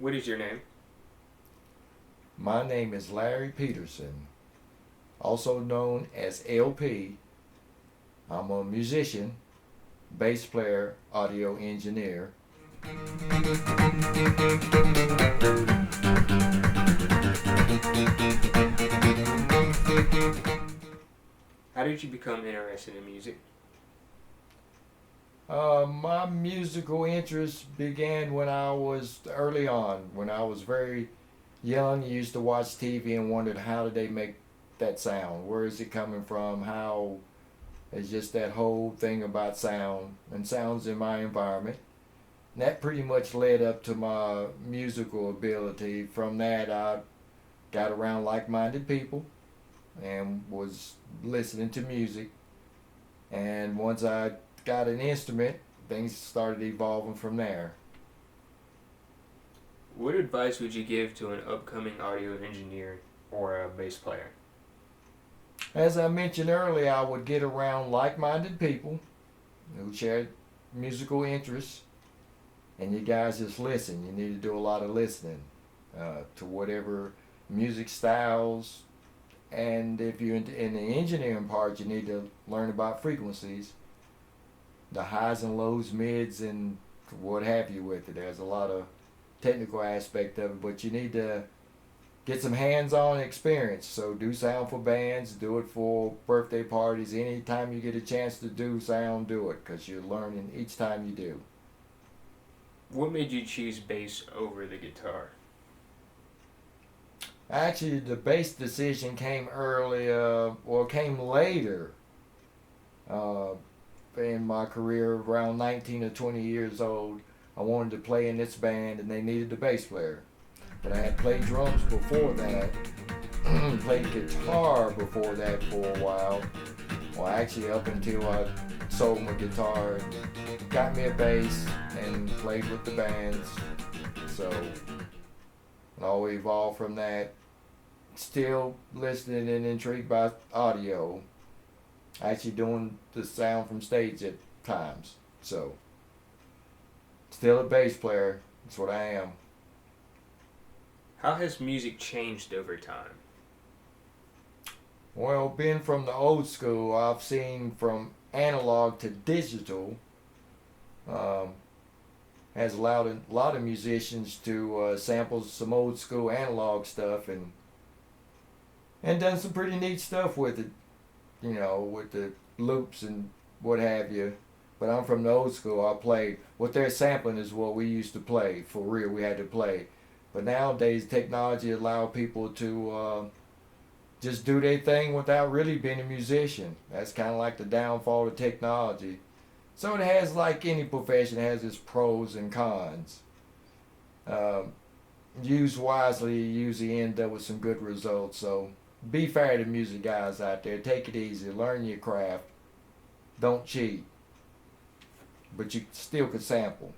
What is your name? My name is Larry Peterson, also known as LP. I'm a musician, bass player, audio engineer. How did you become interested in music? My musical interest began when I was early on. When I was very young, I used to watch TV and wondered how did they make that sound? Where is it coming from? How is just that whole thing about sound and sounds in my environment. And that pretty much led up to my musical ability. From that, I got around like-minded people and was listening to music. And once I got an instrument, things started evolving from there. What advice would you give to an upcoming audio engineer or a bass player? As I mentioned earlier, I would get around like-minded people who shared musical interests, and you guys just listen. You need to do a lot of listening to whatever music styles, and if you're in the engineering part, you need to learn about frequencies, the highs and lows, mids, and what have you with it. There's a lot of technical aspect of it, but you need to get some hands-on experience. So do sound for bands, do it for birthday parties. Anytime you get a chance to do sound, do it, because you're learning each time you do. What made you choose bass over the guitar? Actually, the bass decision came came later uh, in my career, around 19 or 20 years old. I wanted to play in this band, and they needed a bass player. But I had played drums before that, played guitar before that for a while. Well, actually, up until I sold my guitar, got me a bass, and played with the bands. So it all evolved from that. Still listening and intrigued by audio. Actually, doing the sound from stage at times. So, still a bass player. That's what I am. How has music changed over time? Well, being from the old school, I've seen from analog to digital. Um, has allowed a lot of musicians to sample some old school analog stuff and done some pretty neat stuff with it. With the loops and what have you. But I'm from the old school. I played what they're sampling is what we used to play for real. We had to play. But nowadays, technology allows people to just do their thing without really being a musician. That's kind of like the downfall of technology. So it has, like any profession, it has its pros and cons. Um, Used wisely, you usually end up with some good results. So be fair to music guys out there. Take it easy. Learn your craft. Don't cheat. But you still could sample.